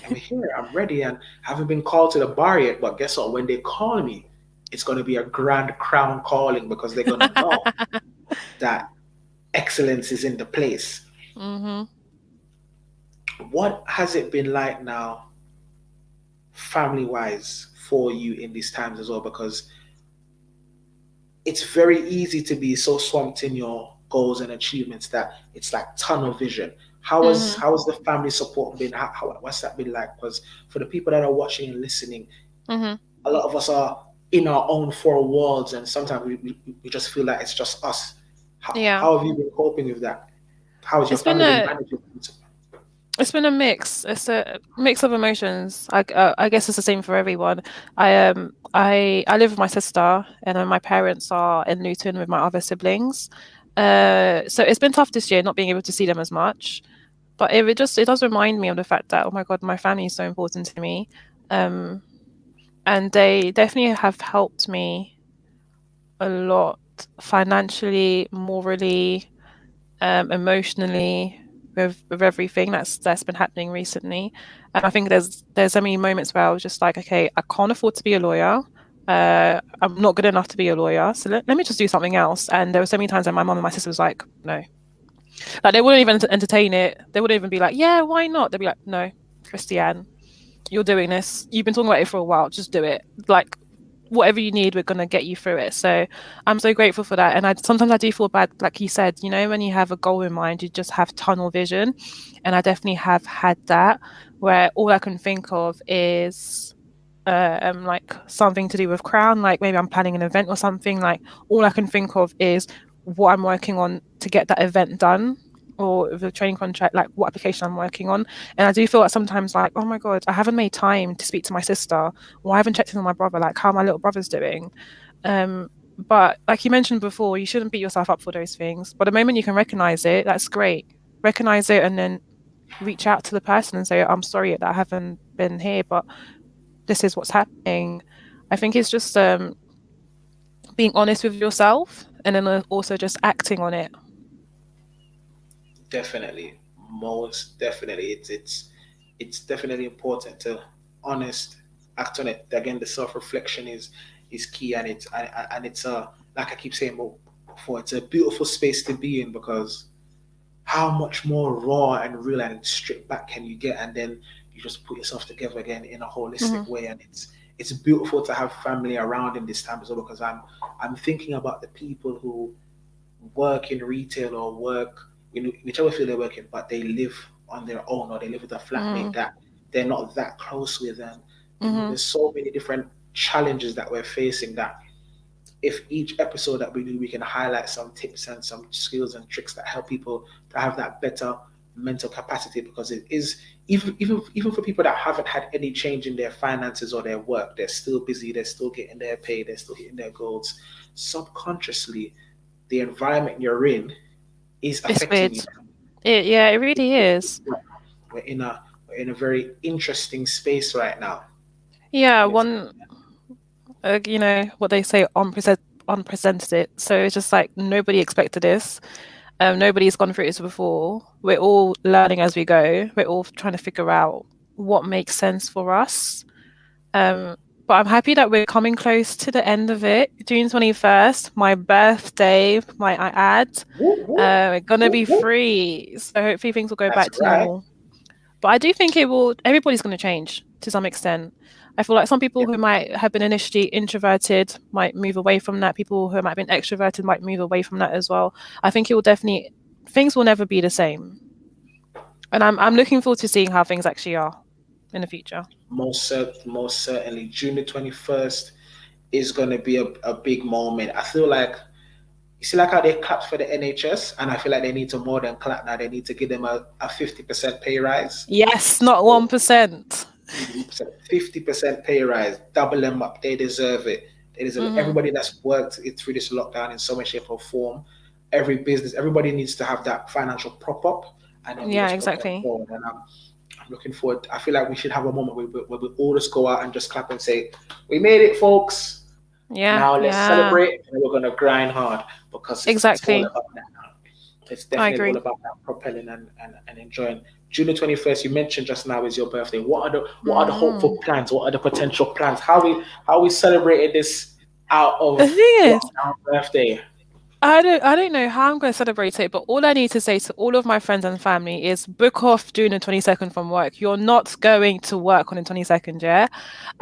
I'm here. I'm ready, and haven't been called to the bar yet. But guess what? When they call me, it's going to be a grand crown calling because they're going to know that excellence is in the place. Hmm. What has it been like now, family wise, for you in these times as well? Because it's very easy to be so swamped in your goals and achievements that it's like tunnel vision. Hmm. How has the family support been? What's that been like? Because for the people that are watching and listening, Hmm. a lot of us are in our own four walls, and sometimes we just feel like it's just us. Yeah. How have you been coping with that? How has your It's been family been a managing it? it's been a mix. It's a mix of emotions. I guess it's the same for everyone. I live with my sister, and then my parents are in Luton with my other siblings. So it's been tough this year not being able to see them as much. But it does remind me of the fact that, oh my God, my family is so important to me. Um, and they definitely have helped me a lot financially, morally, emotionally, with everything that's been happening recently. And I think there's so many moments where I was just like, okay, I can't afford to be a lawyer. I'm not good enough to be a lawyer, so let me just do something else. And there were so many times when my mom and my sister was like, no, like they wouldn't even entertain it. They wouldn't even be like, yeah, why not? They'd be like, no, Christiane, you're doing this. You've been talking about it for a while. Just do it. Like whatever you need, we're gonna get you through it. So I'm so grateful for that. And I sometimes I do feel bad, like you said, when you have a goal in mind, you just have tunnel vision. And I definitely have had that where all I can think of is like something to do with Crown, like maybe I'm planning an event or something. Like all I can think of is what I'm working on to get that event done, or the training contract, like what application I'm working on. And I do feel like sometimes like, oh my God, I haven't made time to speak to my sister, or I haven't checked in on my brother, like how my little brother's doing. Um, but like you mentioned before, you shouldn't beat yourself up for those things. But the moment you can recognize it, that's great. Recognize it and then reach out to the person and say, I'm sorry that I haven't been here, but this is what's happening. I think it's just being honest with yourself and then also just acting on it. Definitely, most definitely, it's definitely important to honest act on it. Again, the self reflection is key, and it's like I keep saying before, it's a beautiful space to be in because how much more raw and real and stripped back can you get, and then you just put yourself together again in a Hmm. holistic way, and it's beautiful to have family around in this time as well because I'm thinking about the people who work in retail or work in whichever field they work in, but they live on their own, or they live with a flatmate that they're not that close with, and there's so many different challenges that we're facing, that if each episode that we do, we can highlight some tips and some skills and tricks that help people to have that better mental capacity, because it is, even for people that haven't had any change in their finances or their work, they're still busy, they're still getting their pay, they're still hitting their goals. Subconsciously, the environment you're in is It's affecting weird. you. It really is. We're in a very interesting space right now. Yeah, And it's you know what they say, unprecedented. So it's just like nobody expected this. Nobody's gone through this before. We're all learning as we go. We're all trying to figure out what makes sense for us. But I'm happy that we're coming close to the end of it. June 21st, my birthday, might I add. We're gonna be free, so hopefully things will go back to normal. But I do think everybody's going to change to some extent. I feel like some people who might have been initially introverted might move away from that. People who might have been extroverted might move away from that as well. I think things will never be the same. And I'm looking forward to seeing how things actually are in the future. Most certainly, June the 21st is going to be a big moment. I feel like, you see, like how they clapped for the NHS, and I feel like they need to more than clap now. They need to give them a 50% pay rise. Yes, not 1%. 50% pay rise, double them up. They deserve it. They deserve it. Everybody that's worked it through this lockdown in some way, shape, or form, every business, everybody needs to have that financial prop up, and then exactly. Forward. And I'm looking forward. I feel like we should have a moment where we all just go out and just clap and say, "We made it, folks." Yeah. Now let's celebrate, and we're gonna grind hard, because it's all about that now. It's definitely all about that propelling and enjoying. June the 21st, you mentioned just now, is your birthday. What are the hopeful plans? What are the potential plans? How we celebrated this out of our birthday? I don't know how I'm going to celebrate it, but all I need to say to all of my friends and family is book off June the 22nd from work. You're not going to work on the 22nd, yeah?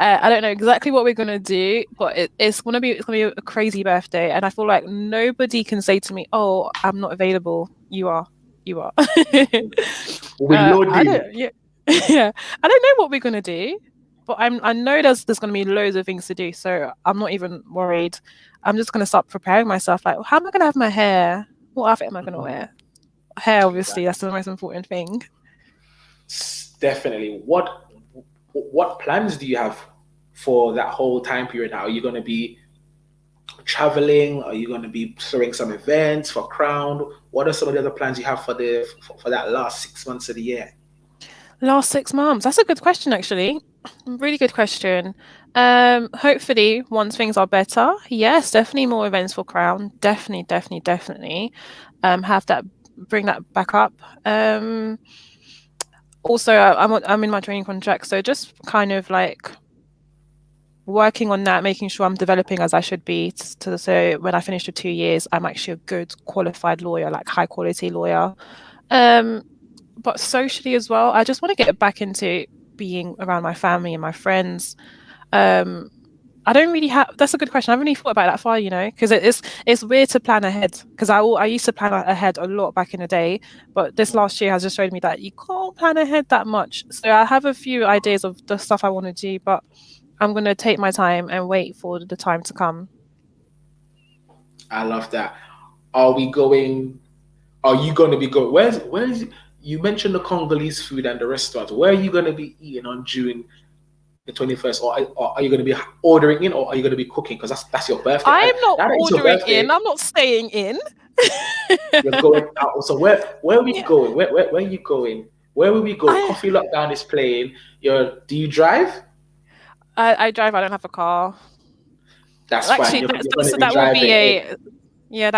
I don't know exactly what we're going to do, but it's going to be a crazy birthday, and I feel like nobody can say to me, "Oh, I'm not available." You are. We loaded. Yeah. I don't know what we're going to do, but I know there's going to be loads of things to do, so I'm not even worried. I'm just going to start preparing myself. Like, how am I going to have my hair? What outfit am I going to wear? Hair, obviously, that's the most important thing. Definitely. What plans do you have for that whole time period now? Are you going to be traveling? Are you going to be throwing some events for Krowned? What are some of the other plans you have for that last 6 months of the year? Last 6 months? That's a good question, actually. Really good question. Hopefully, once things are better, yes, definitely more events for Krowned. Definitely. Bring that back up. Also, I'm in my training contract, so just kind of like working on that, making sure I'm developing as I should be. So when I finish the 2 years, I'm actually a good qualified lawyer, like high quality lawyer. But socially as well, I just want to get back into being around my family and my friends. I don't really have. That's a good question. I haven't really thought about that far, because it's weird to plan ahead. Because I used to plan ahead a lot back in the day, but this last year has just showed me that you can't plan ahead that much. So I have a few ideas of the stuff I want to do, but I'm going to take my time and wait for the time to come. I love that. Are you going to be going? Where's you mentioned the Congolese food and the restaurants. Where are you going to be eating on June the 21st? Or are you going to be ordering in, or are you going to be cooking? Because that's your birthday. I'm not ordering in. I'm not staying in. You're going out. So where are we going? Where are you going? Where will we go? Coffee Lockdown is playing. Do you drive? I drive. I don't have a car. That's fine. That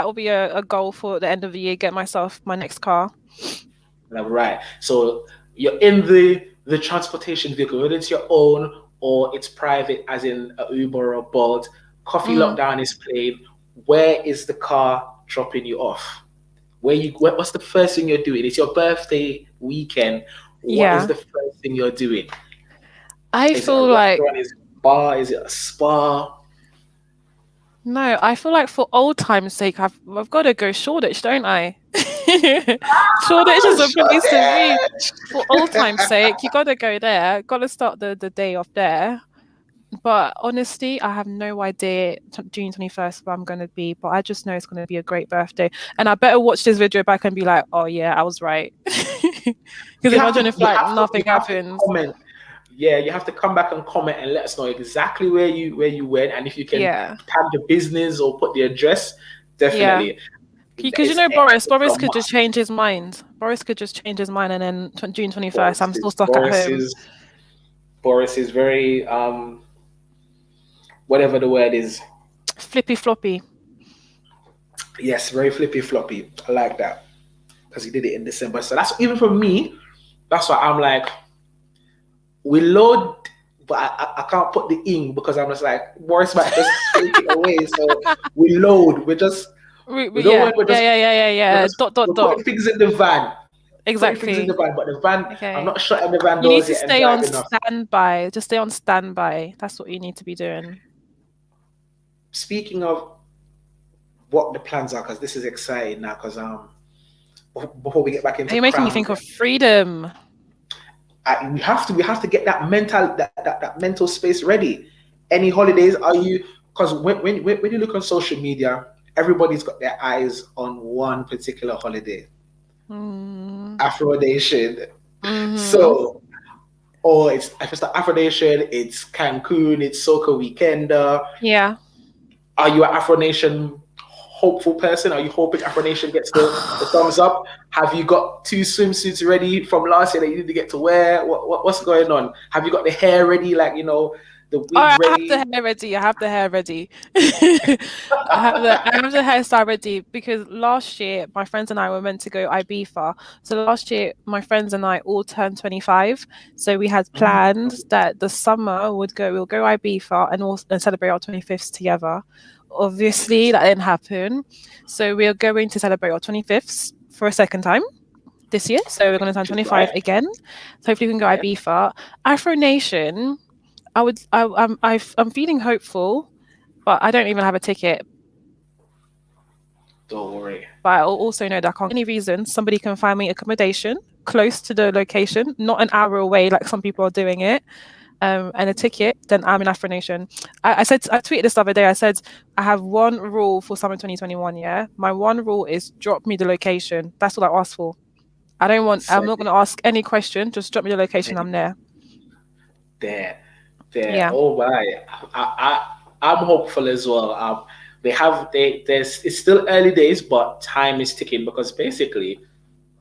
will be a goal for the end of the year. Get myself my next car. Right. So you're in the transportation vehicle, whether it's your own or it's private, as in a Uber or Bolt. Coffee Lockdown is playing. Where is the car dropping you off? What's the first thing you're doing? It's your birthday weekend. What is the first thing you're doing? I feel like is it a bar? Is it a spa? No, I feel like for old time's sake, I've got to go Shoreditch, don't I? Shoreditch is a place to be. For old time's sake, you got to go there. Got to start the day off there. But honestly, I have no idea June 21st where I'm going to be, but I just know it's going to be a great birthday. And I better watch this video back and be like, oh yeah, I was right. Because imagine if like nothing happens. Comment. Yeah, you have to come back and comment and let us know exactly where you went, and if you can tag the business or put the address, definitely. Because you know Boris could just change his mind. Boris could just change his mind, and then June 21st, I'm still stuck at home. Boris is very whatever the word is. Flippy floppy. Yes, very flippy floppy. I like that. Because he did it in December. So that's even for me, that's why I'm like, we load, but I can't put the ing because I'm just like, Boris might just take it away. So we load. We're just We're Dot. Putting things in the van. Exactly. Things in the van, but the van, okay. I'm not shutting the van doors. You need to stay on standby. Just stay on standby. That's what you need to be doing. Speaking of what the plans are, because this is exciting now, because before we get back into you're making me think of freedom. We have to get that mental space ready. Any holidays are you? Because when you look on social media, everybody's got their eyes on one particular holiday. Afro Nation. So, or if it's the Afro Nation, it's Cancun, it's Soca Weekender. Yeah. Are you an Afro Nation hopeful person? Are you hoping Afro Nation gets the thumbs up? Have you got 2 swimsuits ready from last year that you need to get to wear? What's going on? Have you got the hair ready? Like, you know, the wig ready? I have the hair ready. I have the hairstyle ready because last year my friends and I were meant to go Ibiza. So last year my friends and I all turned 25. So we had planned that the summer we'll go Ibiza and celebrate our 25th together. Obviously that didn't happen. So we are going to celebrate our 25th for a second time this year. So we're going to turn 25 again. So hopefully we can go Ibiza. Afro Nation, I'm feeling hopeful, but I don't even have a ticket. Don't worry. But I also know that I can't. Any reason somebody can find me accommodation close to the location, not an hour away like some people are doing it, and a ticket, then I'm in Afro Nation. I tweeted this the other day. I said I have one rule for summer 2021. Yeah, my one rule is drop me the location. That's what I asked for. I'm not going to ask any question. Just drop me the location. I'm there. There. Yeah. Oh my! I'm hopeful as well. It's still early days, but time is ticking because basically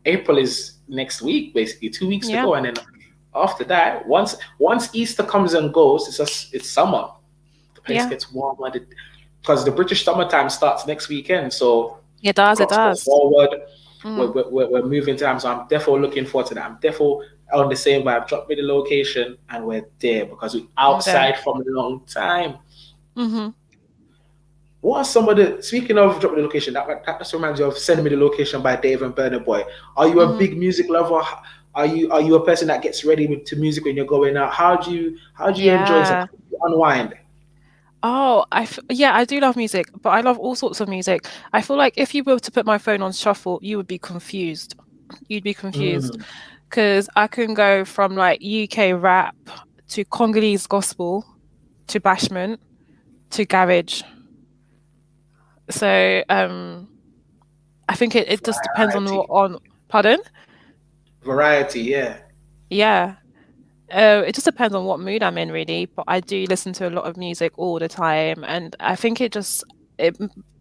April is next week. Basically 2 weeks to go, and then after that, once Easter comes and goes, it's summer. The place gets warmer because the British summertime starts next weekend. So it does. Forward, we're moving time. So I'm definitely looking forward to that. I'm definitely on the same vibe. Drop me the location, and we're there because we're outside from a long time. What are some of the? Speaking of drop me the location, that just reminds you of Send Me the Location by Dave and Burna Boy. Are you a big music lover? Are you a person that gets ready to music when you're going out? How do you enjoy it? How do you unwind? Oh, I do love music, but I love all sorts of music. I feel like if you were to put my phone on shuffle, you would be confused. You'd be confused because I can go from like UK rap to Congolese gospel to bashment to garage. So I think it just depends on pardon? Variety, yeah. Yeah. It just depends on what mood I'm in, really. But I do listen to a lot of music all the time, and I think it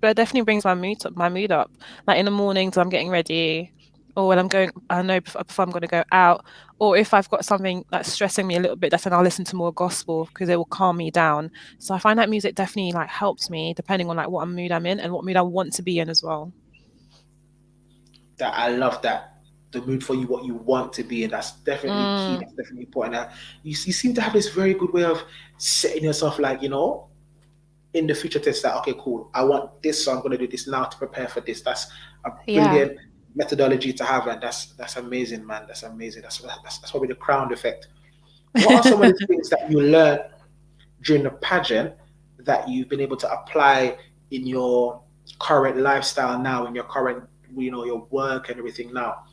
definitely brings my mood up. Like in the mornings, I'm getting ready, or when I'm going, I know before I'm going to go out, or if I've got something that's stressing me a little bit, then I'll listen to more gospel because it will calm me down. So I find that music definitely like helps me depending on like what mood I'm in and what mood I want to be in as well. I love that. The mood for you, what you want to be, and that's definitely key. That's definitely important. You seem to have this very good way of setting yourself, like, you know, in the future test that, okay, cool, I want this, so I'm going to do this now to prepare for this. That's a brilliant methodology to have, and that's amazing, man. That's amazing. That's probably the Krowned effect. What are some of the things that you learned during the pageant that you've been able to apply in your current lifestyle now, in your current, your work and everything now?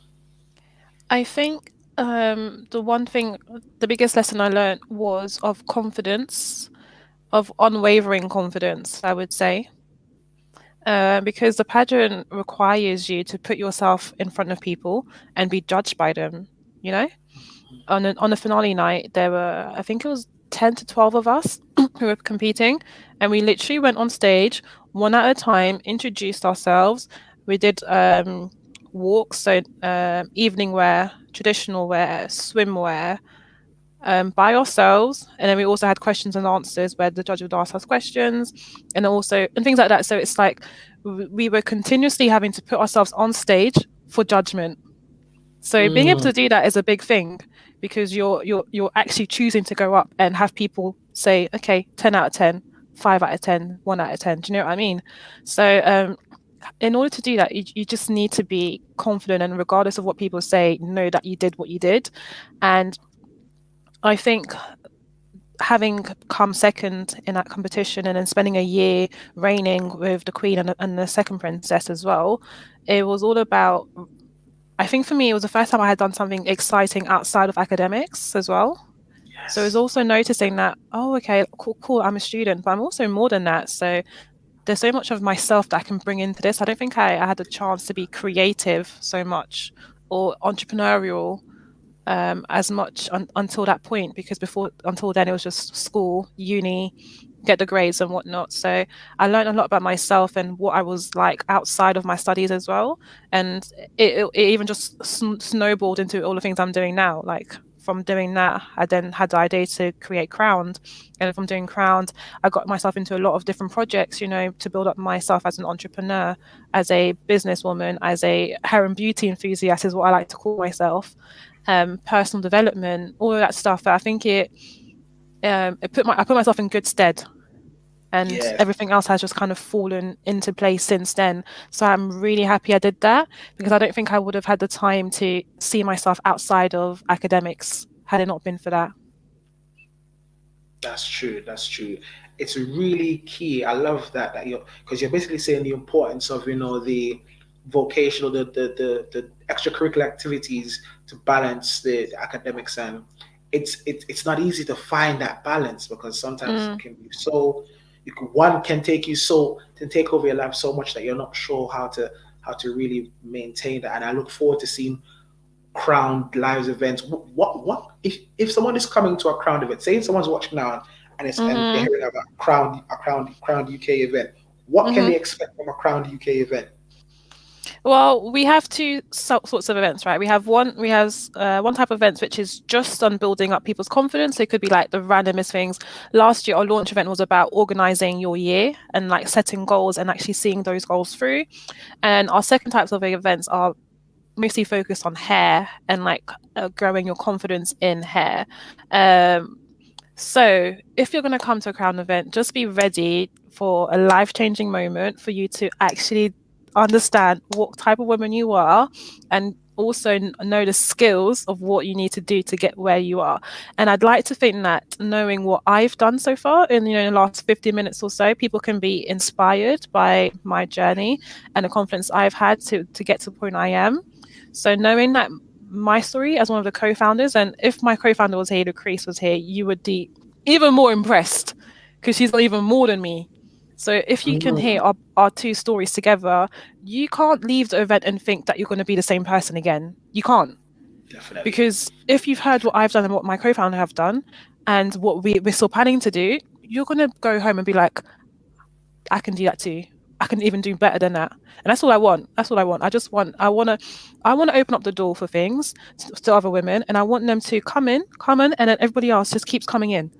I think the biggest lesson I learned was of confidence, of unwavering confidence, I would say. Because the pageant requires you to put yourself in front of people and be judged by them, you know? On the finale night, there were, I think it was 10 to 12 of us who were competing, and we literally went on stage one at a time, introduced ourselves. We did walks, so evening wear, traditional wear, swimwear, by ourselves, and then we also had questions and answers where the judge would ask us questions, and also and things like that. So it's like we were continuously having to put ourselves on stage for judgment. So being able to do that is a big thing, because you're actually choosing to go up and have people say, okay, 10 out of 10, 5 out of 10, 1 out of 10. Do you know what I mean? So in order to do that, you just need to be confident, and regardless of what people say, know that you did what you did. And I think having come second in that competition and then spending a year reigning with the Queen and the second princess as well, it was all about, I think for me, it was the first time I had done something exciting outside of academics as well. Yes. So it was also noticing that, oh, okay, cool, I'm a student, but I'm also more than that. So there's so much of myself that I can bring into this. I don't think I had a chance to be creative so much or entrepreneurial as much until that point, because until then it was just school, uni, get the grades and whatnot. So I learned a lot about myself and what I was like outside of my studies as well, and it even just snowballed into all the things I'm doing now. Like from doing that, I then had the idea to create Krowned, and from doing Krowned, I got myself into a lot of different projects, to build up myself as an entrepreneur, as a businesswoman, as a hair and beauty enthusiast is what I like to call myself. Personal development, all of that stuff. I think I put myself in good stead, and Yes. everything else has just kind of fallen into place since then. So I'm really happy I did that, because I don't think I would have had the time to see myself outside of academics had it not been for that. That's true. That's true. It's really key. I love that because you're basically saying the importance of the vocational, the extracurricular activities to balance the academics, and it's not easy to find that balance, because sometimes it can be so one can take over your life so much that you're not sure how to really maintain that. And I look forward to seeing Krowned live events. What if someone is coming to a Krowned event? Say someone's watching now and they're hearing about Krowned UK event. What can they expect from a Krowned UK event? Well, we have two sorts of events, right? We have one type of events which is just on building up people's confidence. It could be like the randomest things. Last year, our launch event was about organizing your year and like setting goals and actually seeing those goals through. And our second types of events are mostly focused on hair and like growing your confidence in hair. So if you're going to come to a Krowned event, just be ready for a life-changing moment for you to actually understand what type of woman you are, and also know the skills of what you need to do to get where you are. And I'd like to think that knowing what I've done so far in the last 50 minutes or so, people can be inspired by my journey and the confidence I've had to get to the point I am. So knowing that my story as one of the co-founders, and if my co-founder was here, Lucrece was here, you would be even more impressed, because she's got even more than me. So if you can hear our two stories together, you can't leave the event and think that you're going to be the same person again. You can't. Definitely. Because if you've heard what I've done and what my co-founder have done and what we're still planning to do, you're going to go home and be like, I can do that too. I can even do better than that. And that's all I want. I want to open up the door for things to other women, and I want them to come in, and then everybody else just keeps coming in.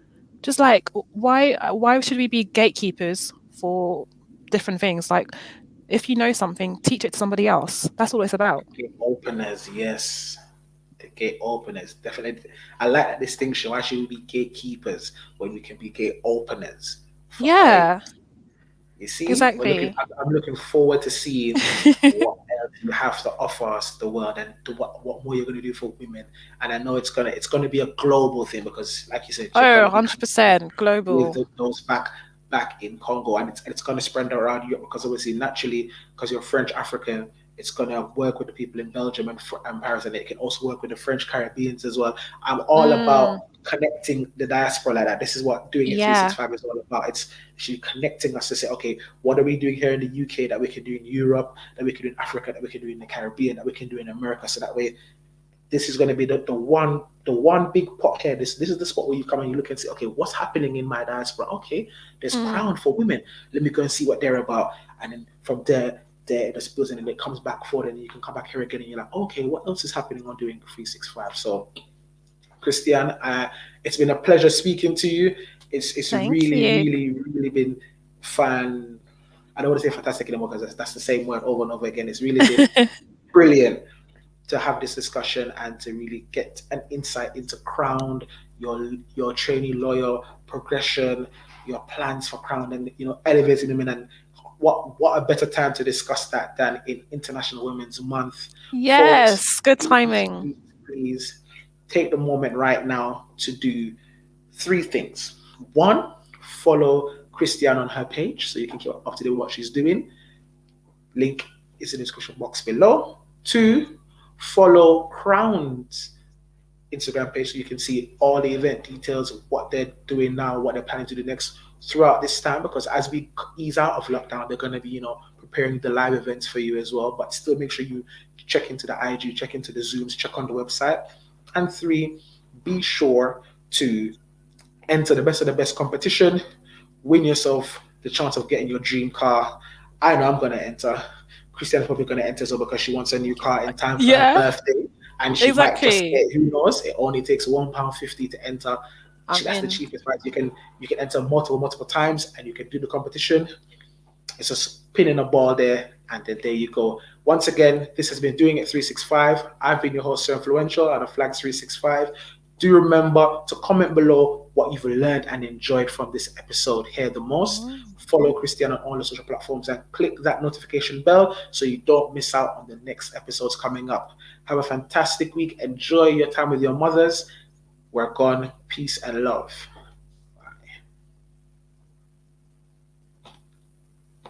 Just like, why should we be gatekeepers for different things? Like, if you know something, teach it to somebody else. That's all it's about. Gate openers, yes. The gate openers, definitely. I like that distinction. Why should we be gatekeepers when we can be gate openers? Yeah. You see, exactly. I'm looking forward to seeing what else you have to offer us the world, and what more you're going to do for women. And I know it's gonna be a global thing, because, like you said, 100% global. with those back in Congo, and it's going to spread around Europe because obviously naturally, because you're French African, it's going to work with the people in Belgium and Paris, and it can also work with the French Caribbeans as well. I'm all about connecting the diaspora like that. This is what doing it Yeah. 365 is all about. It's actually connecting us to say, okay, what are we doing here in the UK that we can do in Europe, that we can do in Africa, that we can do in the Caribbean, that we can do in America, so that way this is going to be the one big pot here. This is the spot where you come and you look and say, okay, what's happening in my diaspora? Okay, there's Krowned for women. Let me go and see what they're about. And then from there it just builds and then it comes back forward, and you can come back here again and you're like, okay, what else is happening on doing 365? So Christiane, it's been a pleasure speaking to you. It's Thank really, you. really, really been fun. I don't want to say fantastic anymore because that's the same word over and over again. It's really been brilliant to have this discussion and to really get an insight into Krowned, your trainee lawyer progression, your plans for Krowned, and elevating women. And what a better time to discuss that than in International Women's Month. Folks, Yes, good timing. please take the moment right now to do three things. One, follow Christiane on her page so you can keep up to date with what she's doing. Link is in the description box below. Two, follow Krowned's Instagram page so you can see all the event details of what they're doing now, what they're planning to do next throughout this time, because as we ease out of lockdown, they're going to be, preparing the live events for you as well. But still make sure you check into the IG, check into the Zooms, check on the website. And three, be sure to enter the best of the best competition, win yourself the chance of getting your dream car. I know I'm going to enter. Christiane's probably going to enter so because she wants a new car in time for her birthday. And she might just get, who knows, it only takes £1.50 to enter. That's the cheapest, right? You can enter multiple times and you can do the competition. It's just pinning a ball there, and then there you go. Once again, this has been Doing It 365. I've been your host, Sir Influential, out of Flags 365. Do remember to comment below what you've learned and enjoyed from this episode here the most. Follow Christiane on all the social platforms and click that notification bell so you don't miss out on the next episodes coming up. Have a fantastic week. Enjoy your time with your mothers. We're gone. Peace and love.